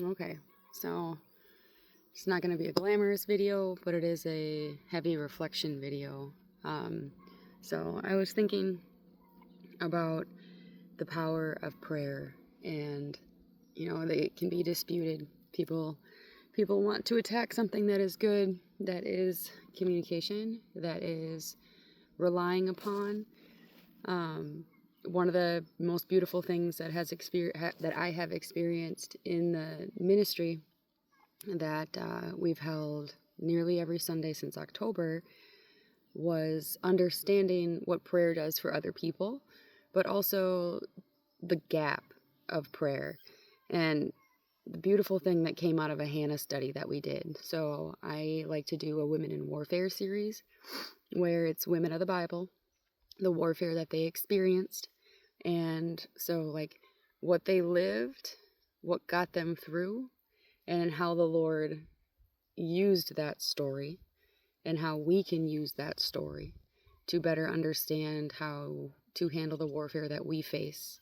Okay, so it's not going to be a glamorous video, but it is a heavy reflection video. Um, so I was thinking about the power of prayer, and they can be disputed. People want to attack something that is good, that is communication, that is relying upon. One of the most beautiful things that that I have experienced in the ministry that we've held nearly every Sunday since October was understanding what prayer does for other people, but also the gap of prayer. And the beautiful thing that came out of a Hannah study that we did. So I like to do a Women in Warfare series where it's women of the Bible, the warfare that they experienced. And so, like, what they lived, what got them through, and how the Lord used that story, and how we can use that story to better understand how to handle the warfare that we face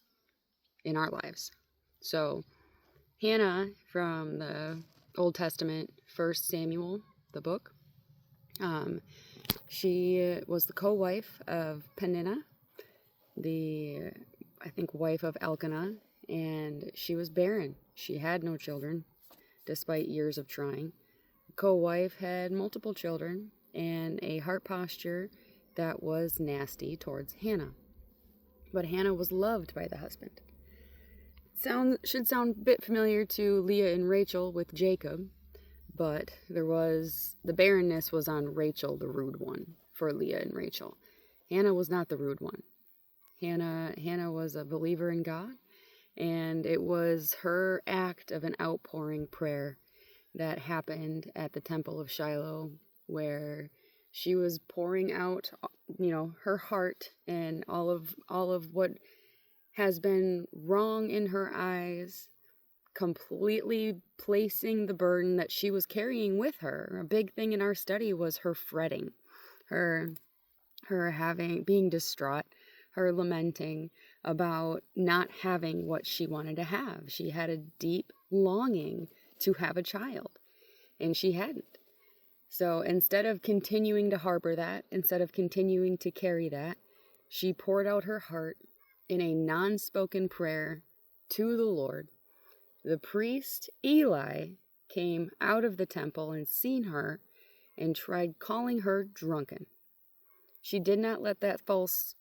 in our lives. So, Hannah from the Old Testament, 1 Samuel, the book, she was the co-wife of Peninnah, I think, wife of Elkanah, and she was barren. She had no children, despite years of trying. The co-wife had multiple children and a heart posture that was nasty towards Hannah. But Hannah was loved by the husband. Should sound a bit familiar to Leah and Rachel with Jacob, but the barrenness was on Rachel, the rude one, for Leah and Rachel. Hannah was not the rude one. Hannah was a believer in God, and it was her act of an outpouring prayer that happened at the temple of Shiloh, where she was pouring out, her heart and all of what has been wrong in her eyes, completely placing the burden that she was carrying with her. A big thing in our study was her fretting, her being distraught, her lamenting about not having what she wanted to have. She had a deep longing to have a child, and she hadn't. So instead of continuing to harbor that, instead of continuing to carry that, she poured out her heart in a non-spoken prayer to the Lord. The priest, Eli, came out of the temple and seen her and tried calling her drunken. She did not let that false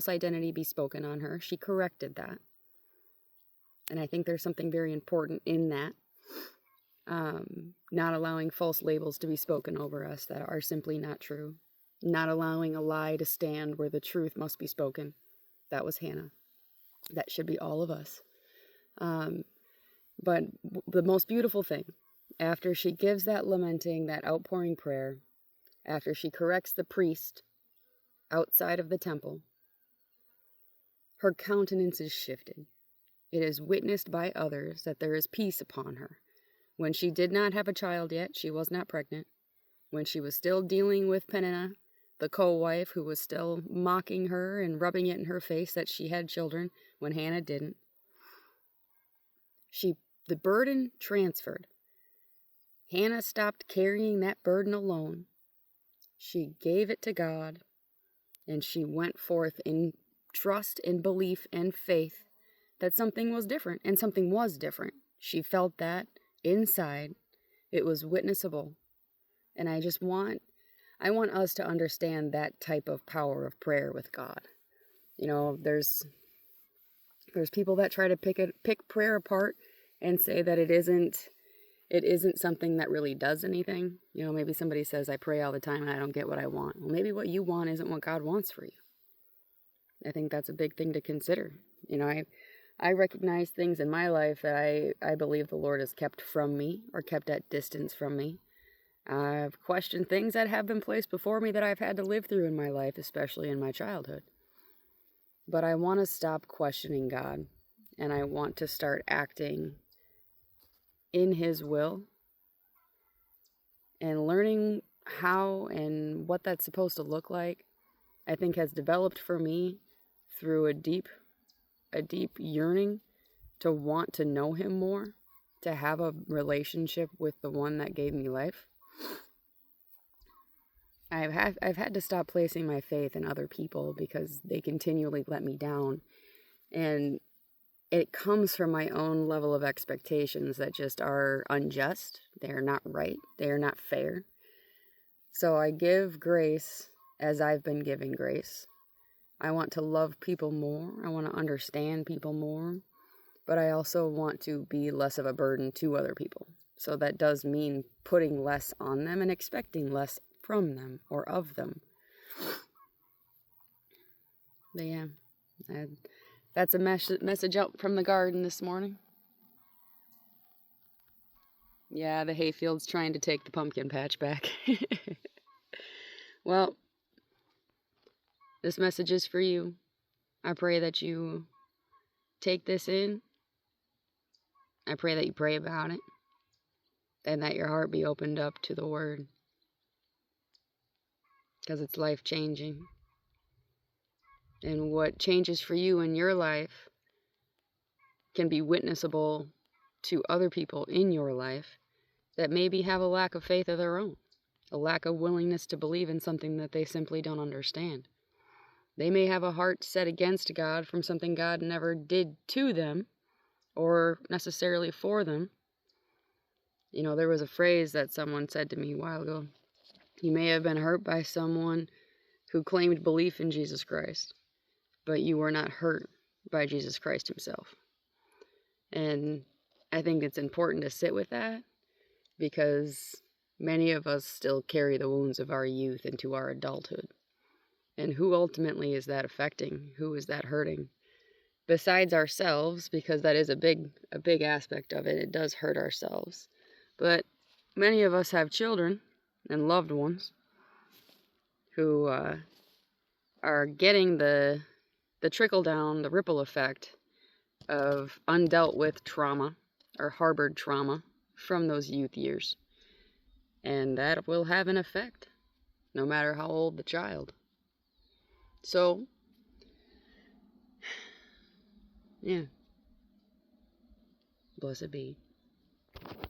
identity be spoken on her. She corrected that. And I think there's something very important in that. Not allowing false labels to be spoken over us that are simply not true. Not allowing a lie to stand where the truth must be spoken. That was Hannah. That should be all of us. But the most beautiful thing, after she gives that lamenting, that outpouring prayer, after she corrects the priest outside of the temple, her countenance is shifted. It is witnessed by others that there is peace upon her. When she did not have a child yet, she was not pregnant. When she was still dealing with Peninnah, the co-wife who was still mocking her and rubbing it in her face that she had children when Hannah didn't, the burden transferred. Hannah stopped carrying that burden alone. She gave it to God, and she went forth in trust and belief and faith that something was different, and something was different. She felt that inside. It was witnessable. And I want us to understand that type of power of prayer with God. There's people that try to pick prayer apart and say that it isn't something that really does anything. Maybe somebody says, I pray all the time and I don't get what I want. Well, maybe what you want isn't what God wants for you. I think that's a big thing to consider. I recognize things in my life that I believe the Lord has kept from me or kept at distance from me. I've questioned things that have been placed before me that I've had to live through in my life, especially in my childhood. But I want to stop questioning God, and I want to start acting in His will and learning how and what that's supposed to look like. I think has developed for me through a deep yearning to want to know Him more, to have a relationship with the one that gave me life, I've had to stop placing my faith in other people because they continually let me down. And it comes from my own level of expectations that just are unjust. They are not right. They are not fair. So I give grace as I've been giving grace. I want to love people more. I want to understand people more. But I also want to be less of a burden to other people. So that does mean putting less on them and expecting less from them or of them. But yeah, that's a message out from the garden this morning. Yeah, the hayfield's trying to take the pumpkin patch back. Well, this message is for you. I pray that you take this in. I pray that you pray about it. And that your heart be opened up to the word. Because it's life-changing. And what changes for you in your life can be witnessable to other people in your life that maybe have a lack of faith of their own. A lack of willingness to believe in something that they simply don't understand. They may have a heart set against God from something God never did to them or necessarily for them. You know, there was a phrase that someone said to me a while ago. You may have been hurt by someone who claimed belief in Jesus Christ, but you were not hurt by Jesus Christ himself. And I think it's important to sit with that because many of us still carry the wounds of our youth into our adulthood. And who ultimately is that affecting? Who is that hurting? Besides ourselves, because that is a big aspect of it. It does hurt ourselves. But many of us have children and loved ones who are getting the trickle down, the ripple effect of undealt with trauma or harbored trauma from those youth years. And that will have an effect, no matter how old the child. So, yeah. Blessed be.